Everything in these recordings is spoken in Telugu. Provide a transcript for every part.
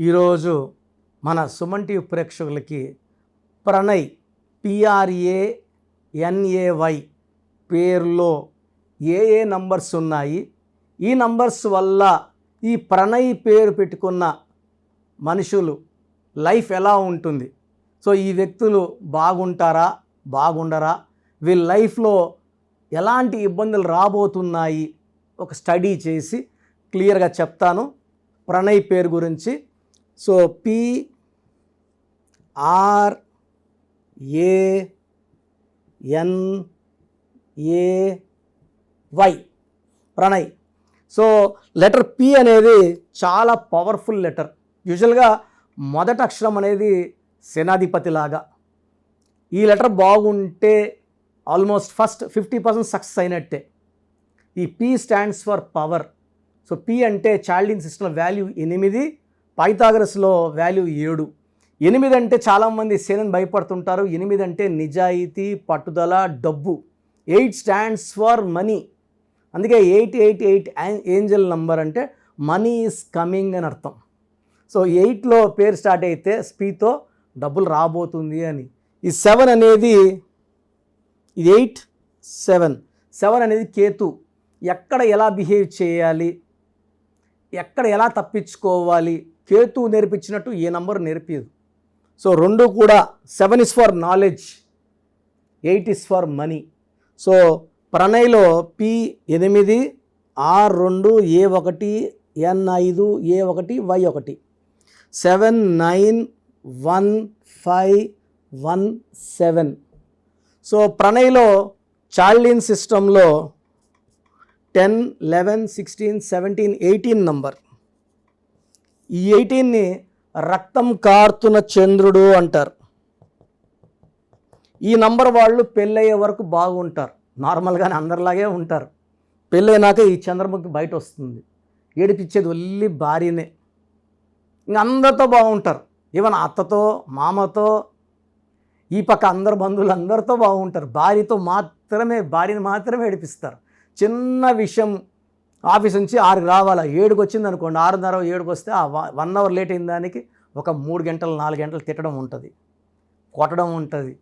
ఈరోజు మన సుమన్ టీవీ ప్రేక్షకులకి ప్రణయ్ PRANAY పేరులో ఏ నంబర్స్ ఉన్నాయి, ఈ నంబర్స్ వల్ల ఈ ప్రణయ్ పేరు పెట్టుకున్న మనుషులు లైఫ్ ఎలా ఉంటుంది, సో ఈ వ్యక్తులు బాగుంటారా బాగుండరా, వీళ్ళ లైఫ్లో ఎలాంటి ఇబ్బందులు రాబోతున్నాయి ఒక స్టడీ చేసి క్లియర్గా చెప్తాను ప్రణయ్ పేరు గురించి. So PRANAY Pranay. So letter P అనేది చాలా పవర్ఫుల్ లెటర్. యూజువల్గా మొదటి అక్షరం అనేది సేనాధిపతి లాగా. ఈ లెటర్ బాగుంటే ఆల్మోస్ట్ ఫస్ట్ 50% సక్సెస్ అయినట్టే. ఈ P stands for power. So P అంటే చాల్డిన్ సిస్టంలో వాల్యూ 8, పైథాగరస్లో వాల్యూ 7. 8 అంటే చాలామంది సేనని భయపడుతుంటారు. 8 అంటే నిజాయితీ, పట్టుదల, డబ్బు. 8 స్టాండ్స్ ఫర్ మనీ. అందుకే 888 ఏంజల్ నంబర్ అంటే మనీ ఈజ్ కమింగ్ అని అర్థం. సో 8లో పేరు స్టార్ట్ అయితే Pతో డబ్బులు రాబోతుంది అని. ఈ 7 అనేది ఇది 8 7 అనేది కేతు. ఎక్కడ ఎలా బిహేవ్ చేయాలి, ఎక్కడ ఎలా తప్పించుకోవాలి కేతు నేర్పించినట్టు ఏ నంబర్ నేర్పించదు. సో రెండు కూడా 7 is for knowledge, 8 is for money. So ప్రణయ్లో P8 R2 A1 N5 A1 Y1 791517. So ప్రణయ్లో చార్లిన్ సిస్టంలో 10 11 16 17 18 నంబర్. ఈ 18ని రక్తం కారుతున్న చంద్రుడు అంటారు. ఈ నంబర్ వాళ్ళు పెళ్ళయ్యే వరకు బాగుంటారు, నార్మల్గానే అందరిలాగే ఉంటారు. పెళ్ళైనాక ఈ చంద్రముఖి బయట వస్తుంది. ఏడిపించేది ఒల్లి భార్యనే. ఇంక అందరితో బాగుంటారు, ఈవెన్ అత్తతో మామతో ఈ పక్క అందరు బంధువులు అందరితో బాగుంటారు. భార్యని మాత్రమే ఏడిపిస్తారు. చిన్న విషయం ఆఫీస్ నుంచి 6కి రావాలా, 7కి వచ్చింది అనుకోండి, 6:30 7కి వస్తే ఆ 1 అవర్ లేట్ అయిన దానికి ఒక 3 గంటలు 4 గంటలు తిట్టడం ఉంటుంది, కొట్టడం ఉంటుంది.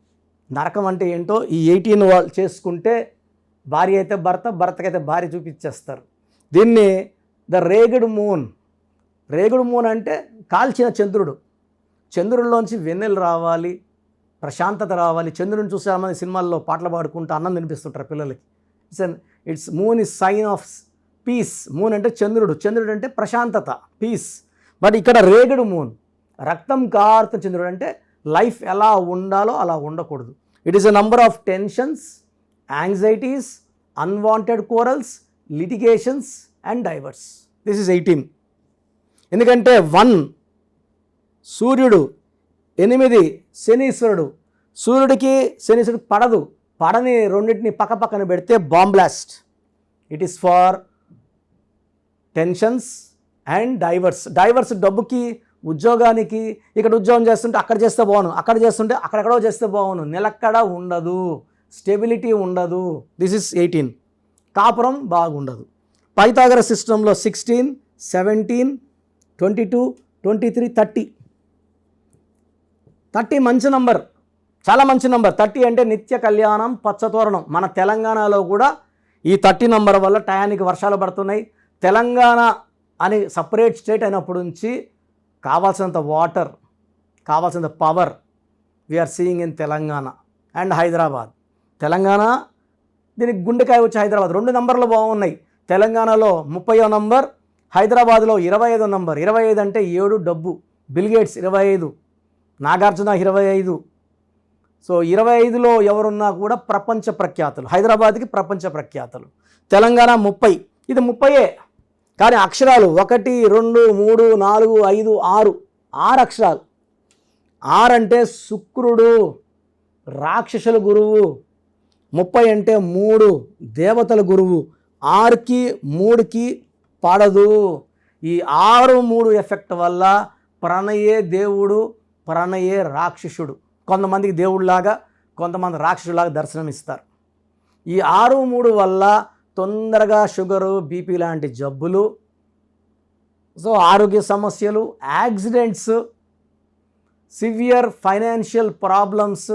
నరకం అంటే ఏంటో ఈ 18 వాళ్ళు చేసుకుంటే భార్య అయితే భర్తకైతే భార్య చూపించేస్తారు. దీన్ని the Regad moon. Regad moon అంటే కాల్చిన చంద్రుడు. చంద్రుడిలోంచి వెన్నెలు రావాలి, ప్రశాంతత రావాలి. చంద్రుడిని చూసామని సినిమాల్లో పాటలు పాడుకుంటూ అన్నం తినిపిస్తుంటారు పిల్లలకి. It's moon is sign of peace. Moon అంటే చంద్రుడు, చంద్రుడు అంటే ప్రశాంతత, పీస్. బట్ ఇక్కడ రేగడ్ మూన్, రక్తం కారుతున్న చంద్రుడు అంటే లైఫ్ ఎలా ఉండాలో అలా ఉండకూడదు. It is a number of tensions, anxieties, unwanted corals, litigations and diverse. This is 18. ఎందుకంటే 1 సూర్యుడు, 8 శనీశ్వరుడు. సూర్యుడికి శనీశ్వరుడు పడని రెండింటిని పక్కన పెడితే bomb blast. It is for tensions and divorce డబ్బుకి, ఉద్యోగానికి. ఇక్కడ ఉద్యోగం చేస్తుంటే అక్కడ చేస్తే బాగును, అక్కడ చేస్తుంటే అక్కడెక్కడో చేస్తే బాగును. నిలక్కడ ఉండదు, స్టెబిలిటీ ఉండదు. This is 18. కాపురం బాగుండదు. పైథాగరస్ సిస్టంలో 16 17 22 23 30 మంచి నంబర్, చాలా మంచి నంబర్. 30 అంటే నిత్య కళ్యాణం, పచ్చతోరణం. మన తెలంగాణలో కూడా ఈ 30 నంబర్ వల్ల టయానికి వర్షాలు పడుతున్నాయి. తెలంగాణ అని సపరేట్ స్టేట్ అయినప్పటి నుంచి కావాల్సినంత వాటర్, కావాల్సినంత power we're seeing in Telangana and Hyderabad. Telangana దీనికి గుండెకాయ వచ్చి హైదరాబాద్. 2 నంబర్లు బాగున్నాయి. తెలంగాణలో 30వ నంబర్, హైదరాబాద్లో 25వ నంబర్. 25 అంటే 7 డబ్బు. బిల్గేట్స్ 25, నాగార్జున 25. సో 25లో ఎవరున్నా కూడా ప్రపంచ ప్రఖ్యాతులు. హైదరాబాద్కి ప్రపంచ ప్రఖ్యాతులు. తెలంగాణ 30. ఇది 30ఏ, కానీ అక్షరాలు 1 2 3 4 5 6 అక్షరాలు. 6 అంటే శుక్రుడు, రాక్షసుల గురువు. 30 అంటే 3 దేవతల గురువు. 6కి 3కి పడదు. ఈ 6 3 ఎఫెక్ట్ వల్ల ప్రణయే దేవుడు, ప్రణయే రాక్షసుడు. కొంతమందికి దేవుడిలాగా, కొంతమంది రాక్షసులాగా దర్శనమిస్తారు. ఈ 6 3 వల్ల తొందరగా షుగరు, బీపీ లాంటి జబ్బులు సో ఆరోగ్య సమస్యలు, accidents, severe financial problems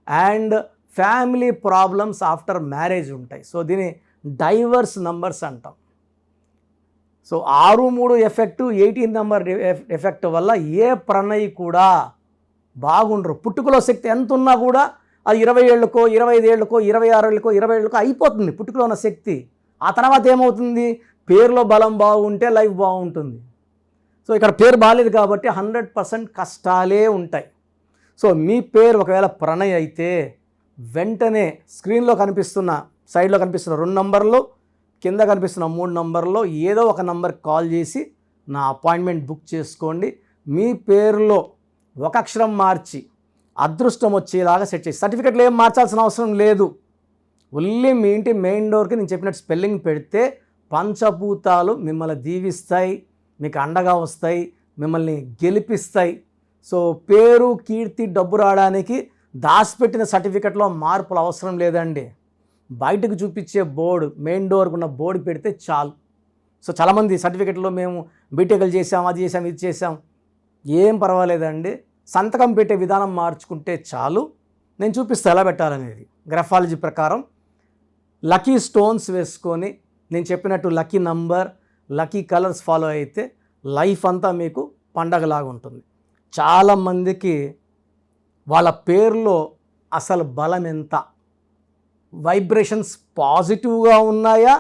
and family problems after marriage ఉంటాయి. సో దీన్ని డైవర్స్ నంబర్స్ అంటాం. సో 6-3 ఎఫెక్టు, 18 నెంబర్ ఎఫెక్ట్ వల్ల ఏ ప్రణయి కూడా బాగుండరు. పుట్టుకలో శక్తి ఎంత ఉన్నా కూడా అది 20 ఏళ్ళకో 25 ఏళ్ళకో 26 ఏళ్ళకో 20 ఏళ్ళకో అయిపోతుంది పుట్టుకలో ఉన్న శక్తి. ఆ తర్వాత ఏమవుతుంది? పేరులో బలం బాగుంటే లైఫ్ బాగుంటుంది. సో ఇక్కడ పేరు బాగాలేదు కాబట్టి 100% కష్టాలే ఉంటాయి. సో మీ పేరు ఒకవేళ ప్రణయ్ అయితే వెంటనే స్క్రీన్లో కనిపిస్తున్న, సైడ్లో కనిపిస్తున్న 2 నంబర్లు, కింద కనిపిస్తున్న 3 నంబర్లో ఏదో ఒక నంబర్కి కాల్ చేసి నా అపాయింట్మెంట్ బుక్ చేసుకోండి. మీ పేరులో ఒక అక్షరం మార్చి అదృష్టం వచ్చేలాగా సెట్ చేసి, సర్టిఫికెట్లు ఏం మార్చాల్సిన అవసరం లేదు. ఓన్లీ మీ ఇంటి మెయిన్ డోర్కి నేను చెప్పినట్టు స్పెల్లింగ్ పెడితే పంచభూతాలు మిమ్మల్ని దీవిస్తాయి, మీకు అండగా వస్తాయి, మిమ్మల్ని గెలిపిస్తాయి. సో పేరు, కీర్తి, డబ్బు రావడానికి దాచిపెట్టిన సర్టిఫికెట్లో మార్పులు అవసరం లేదండి. బయటకు చూపించే బోర్డు, మెయిన్ డోర్కి ఉన్న బోర్డు పెడితే చాలు. సో చాలామంది సర్టిఫికెట్లో మేము బీటెక్లు చేసాం, అది చేసాం, ఇది చేసాం. ఏం పర్వాలేదండి, సంతకం పెట్టే విధానం మార్చుకుంటే చాలు. నేను చూపిస్తాను ఎలా పెట్టాలనేది. గ్రఫాలజీ ప్రకారం లక్కీ స్టోన్స్ వేసుకొని నేను చెప్పినట్టు lucky number, lucky colours follow అయితే లైఫ్ అంతా మీకు పండగలాగా ఉంటుంది. చాలామందికి వాళ్ళ పేరులో అసలు బలం ఎంత, వైబ్రేషన్స్ పాజిటివ్గా ఉన్నాయా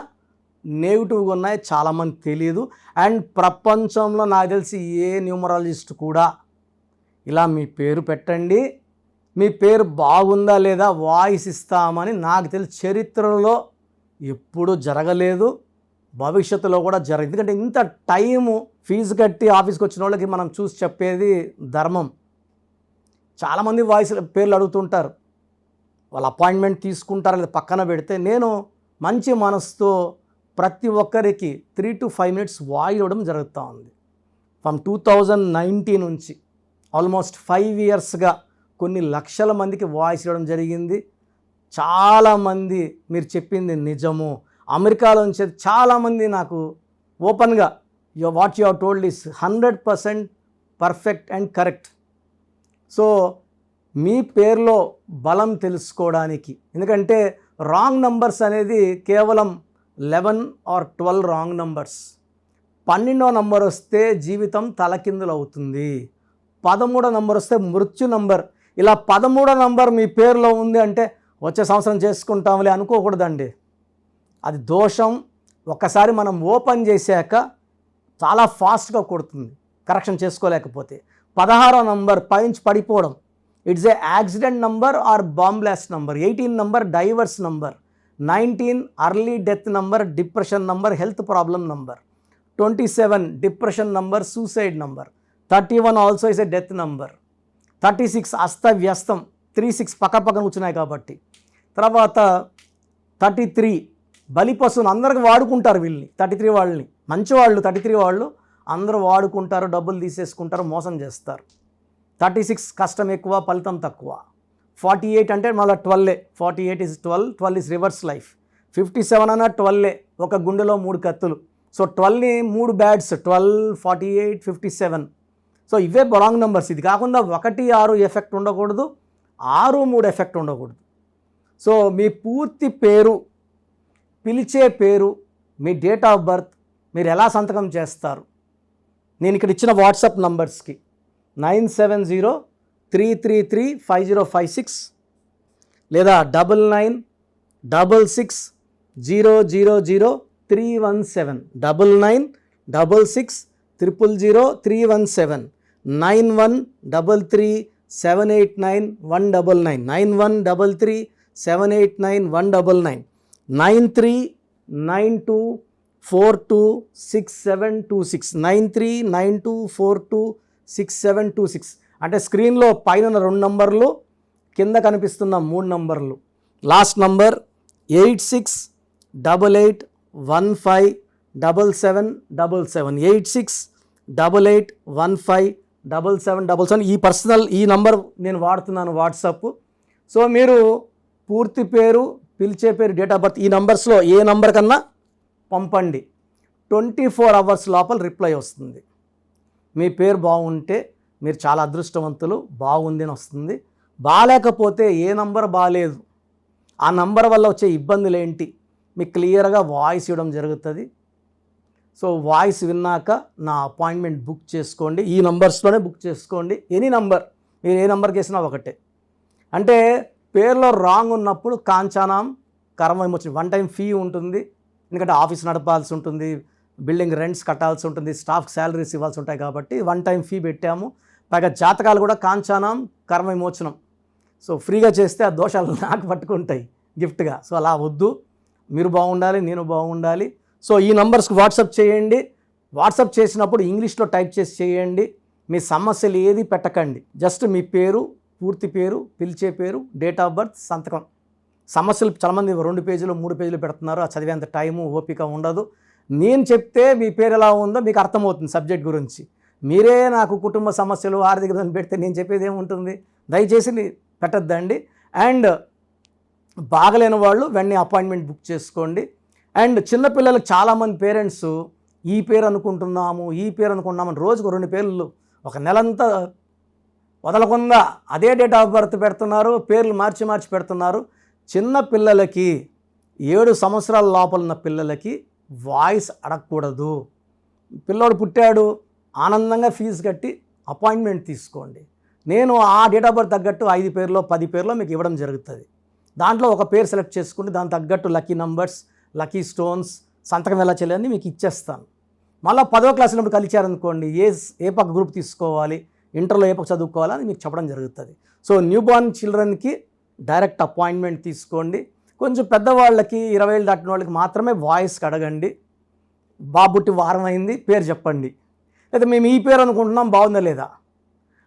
నెగిటివ్గా ఉన్నాయా చాలామంది తెలియదు. అండ్ ప్రపంచంలో నాకు తెలిసి ఏ న్యూమరాలజిస్ట్ కూడా ఇలా మీ పేరు పెట్టండి, మీ పేరు బాగుందా లేదా వాయిస్ ఇస్తామని నాకు తెలిసి చరిత్రలో ఎప్పుడూ జరగలేదు, భవిష్యత్తులో కూడా జరగదు. ఎందుకంటే ఇంత టైము ఫీజు కట్టి ఆఫీస్కి వచ్చిన వాళ్ళకి మనం చూసి చెప్పేది ధర్మం. చాలామంది వాయిస్ పేర్లు అడుగుతుంటారు, వాళ్ళ అపాయింట్మెంట్ తీసుకుంటారు లేదా పక్కన పెడితే నేను మంచి మనసుతో ప్రతి ఒక్కరికి 3 to 5 minutes వాయిస్ ఇవ్వడం జరుగుతూ ఉంది. ఫ్రమ్ 2019 నుంచి ఆల్మోస్ట్ 5 yearsగా కొన్ని లక్షల మందికి వాయిస్ ఇవ్వడం జరిగింది. చాలామంది మీరు చెప్పింది నిజము. అమెరికాలో నుంచి చాలామంది నాకు ఓపెన్గా what you have told is 100% perfect and correct. So మీ పేరులో బలం తెలుసుకోవడానికి, ఎందుకంటే రాంగ్ నంబర్స్ అనేది కేవలం 11 or 12 రాంగ్ నంబర్స్. 12వ నంబర్ వస్తే జీవితం తలకిందులు అవుతుంది. 13వ నంబర్ వస్తే మృత్యు నంబర్. ఇలా 13వ నంబర్ మీ పేరులో ఉంది అంటే వచ్చే సంవత్సరం చేసుకుంటాంలే అనుకోకూడదండి, అది దోషం. ఒక్కసారి మనం ఓపెన్ చేశాక చాలా ఫాస్ట్గా కొడుతుంది కరెక్షన్ చేసుకోలేకపోతే. 16వ నంబర్ పైంచి పడిపోవడం, it's a accident number or bomb blast number. 18 number divorce number. 19 early death number, depression number, health problem number. 27 depression number, suicide number. 31 also is a death number. 36 అస్తవ్యస్తం, 36 పక్కన కూర్చున్నాయి కాబట్టి. తర్వాత 33 బలిపశువును, అందరికి వాడుకుంటారు వీళ్ళని. 33 వాళ్ళని మంచివాళ్ళు, 33 వాళ్ళు అందరూ వాడుకుంటారు, డబ్బులు తీసేసుకుంటారు, మోసం చేస్తారు. 36 కష్టం ఎక్కువ, ఫలితం తక్కువ. 48 అంటే మళ్ళీ 12. 48 is 12, 12 is రివర్స్ లైఫ్. 57 అన్న 12, ఒక గుండెలో 3 కత్తులు. సో 12ని 3 బ్యాడ్స్, 12, 48, 57. సో ఇవే రాంగ్ నెంబర్స్. ఇది కాకుండా 1, 6 ఎఫెక్ట్ ఉండకూడదు, 6, 3 ఎఫెక్ట్ ఉండకూడదు. సో మీ పూర్తి పేరు, పిలిచే పేరు, మీ డేట్ ఆఫ్ బర్త్, మీరు ఎలా సంతకం చేస్తారు, నేను ఇక్కడ ఇచ్చిన వాట్సాప్ నంబర్స్కి 9703335056 లేదా 9966000317, 9966000317, 9133789199, 9133789199, 9392426726, 9392426726. అంటే స్క్రీన్లో పైన 2 నంబర్లు, కింద కనిపిస్తున్న 3 నంబర్లు. Last number 8688157777, 8688157777. ఈ నంబర్ నేను వాడుతున్నాను వాట్సాప్. సో మీరు పూర్తి పేరు, పిలిచే పేరు, డేట్ ఆఫ్ బర్త్ ఈ నంబర్స్లో ఏ నంబర్ కన్నా పంపండి. 24 hours లోపల రిప్లై వస్తుంది. మీ పేరు బాగుంటే మీరు చాలా అదృష్టవంతులు, బాగుంది అని వస్తుంది. బాగాలేకపోతే ఏ నంబర్ బాగాలేదు, ఆ నంబర్ వల్ల వచ్చే ఇబ్బందులు ఏంటి మీకు క్లియర్గా వాయిస్ ఇవ్వడం జరుగుతుంది. సో వాయిస్ విన్నాక నా అపాయింట్మెంట్ బుక్ చేసుకోండి. ఈ నంబర్స్లోనే బుక్ చేసుకోండి. ఎనీ నంబర్, మీరు ఏ నంబర్కి వేసినా ఒకటే. అంటే పేరులో రాంగ్ ఉన్నప్పుడు కాంచానాం కర్మ విమోచన 1 టైం ఫీ ఉంటుంది. ఎందుకంటే ఆఫీస్ నడపాల్సి ఉంటుంది, బిల్డింగ్ రెంట్స్ కట్టాల్సి ఉంటుంది, స్టాఫ్ శాలరీస్ ఇవ్వాల్సి ఉంటాయి కాబట్టి 1 టైం ఫీ పెట్టాము. పైగా జాతకాలు కూడా కాంచానాం కర్మ విమోచనం. సో ఫ్రీగా చేస్తే ఆ దోషాలు నాకు పట్టుకుంటాయి గిఫ్ట్గా. సో అలా వద్దు, మీరు బాగుండాలి, నేను బాగుండాలి. సో ఈ నంబర్స్కి వాట్సాప్ చేయండి. వాట్సాప్ చేసినప్పుడు ఇంగ్లీష్లో టైప్ చేసి చేయండి. మీ సమస్యలు ఏది పెట్టకండి, జస్ట్ మీ పేరు, పూర్తి పేరు, పిలిచే పేరు, డేట్ ఆఫ్ బర్త్, సంతకం. సమస్యలు చాలామంది 2 పేజీలు 3 పేజీలు పెడుతున్నారు, ఆ చదివేంత టైము ఓపిక ఉండదు. నేను చెప్తే మీ పేరు ఎలా ఉందో మీకు అర్థమవుతుంది సబ్జెక్ట్ గురించి. మీరే నాకు కుటుంబ సమస్యలు, ఆర్థిక ఇబ్బందులు పెడితే నేను చెప్పేది ఏముంటుంది? దయచేసి పెట్టద్దండి. అండ్ బాగలేని వాళ్ళు వెంటనే అపాయింట్మెంట్ బుక్ చేసుకోండి. అండ్ చిన్నపిల్లలకు చాలామంది పేరెంట్స్ ఈ పేరు అనుకుంటున్నాము, ఈ పేరు అనుకుంటున్నామని రోజుకు 2 పేర్లు ఒక నెలంతా వదలకుండా అదే డేట్ ఆఫ్ బర్త్ పెడుతున్నారు, పేర్లు మార్చి మార్చి పెడుతున్నారు. చిన్న పిల్లలకి 7 సంవత్సరాల లోపల ఉన్న పిల్లలకి వాయిస్ అడగకూడదు. పిల్లోడు పుట్టాడు, ఆనందంగా ఫీజు కట్టి అపాయింట్మెంట్ తీసుకోండి. నేను ఆ డేట్ ఆఫ్ బర్త్ తగ్గట్టు 5 పేర్లో 10 పేర్లో మీకు ఇవ్వడం జరుగుతుంది. దాంట్లో ఒక పేరు సెలెక్ట్ చేసుకుంటే దాని తగ్గట్టు లక్కీ నంబర్స్, లక్కీ స్టోన్స్, సంతకం ఎలా చేయాలని మీకు ఇచ్చేస్తాను. మళ్ళీ 10వ క్లాస్ ఉన్నప్పుడు కలిచారనుకోండి, ఏ పక్క గ్రూప్ తీసుకోవాలి, ఇంటర్లో ఏ పక్క చదువుకోవాలని మీకు చెప్పడం జరుగుతుంది. సో న్యూ బోర్న్ చిల్డ్రన్కి డైరెక్ట్ అపాయింట్మెంట్ తీసుకోండి. కొంచెం పెద్దవాళ్ళకి 20 ఏళ్ళు దాటిన వాళ్ళకి మాత్రమే వాయిస్కి అడగండి. బాబుట్టి వారం అయింది, పేరు చెప్పండి. లేదా మేము ఈ పేరు అనుకుంటున్నాం, బాగుందా లేదా?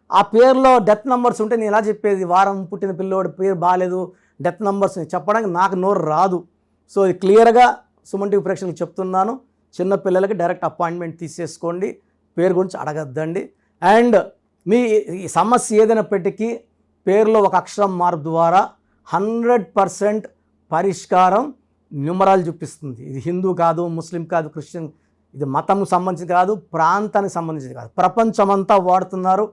ఆ పేరులో డెత్ నెంబర్స్ ఉంటే నేను ఎలా చెప్పేది? వారం పుట్టిన పిల్లోడి పేరు బాగాలేదు, డెత్ నెంబర్స్ చెప్పడానికి నాకు నోరు రాదు. సో ఇది క్లియర్గా సుమన్ టీవీ ప్రేక్షకులకు చెప్తున్నాను. చిన్న పిల్లలకి డైరెక్ట్ అపాయింట్మెంట్ తీసేసుకోండి, పేరు గురించి అడగద్దండి. అండ్ మీ సమస్య ఏదైనప్పటికీ పేరులో ఒక అక్షరం మార్పు ద్వారా 100% పరిష్కారం న్యూమరాలు చూపిస్తుంది. ఇది హిందూ కాదు, ముస్లిం కాదు, క్రిస్టియన్, ఇది మతం సంబంధించింది కాదు, ప్రాంతానికి సంబంధించింది కాదు, ప్రపంచమంతా వాడుతున్నారు.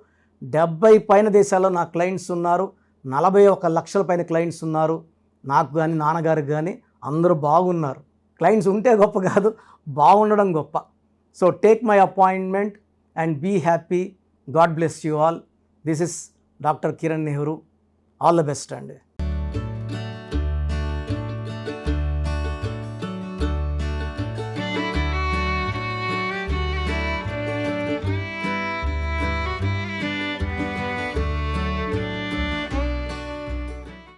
70 పైన దేశాల్లో నా క్లయింట్స్ ఉన్నారు, 41 లక్షల పైన క్లయింట్స్ ఉన్నారు. నాకు కానీ నాన్నగారికి కానీ అందరూ బాగున్నారు. క్లయింట్స్ ఉంటే గొప్ప కాదు, బాగుండడం గొప్ప. So take my appointment and be happy. God bless you all. This is doctor Kiran Nehru. All the best అండి.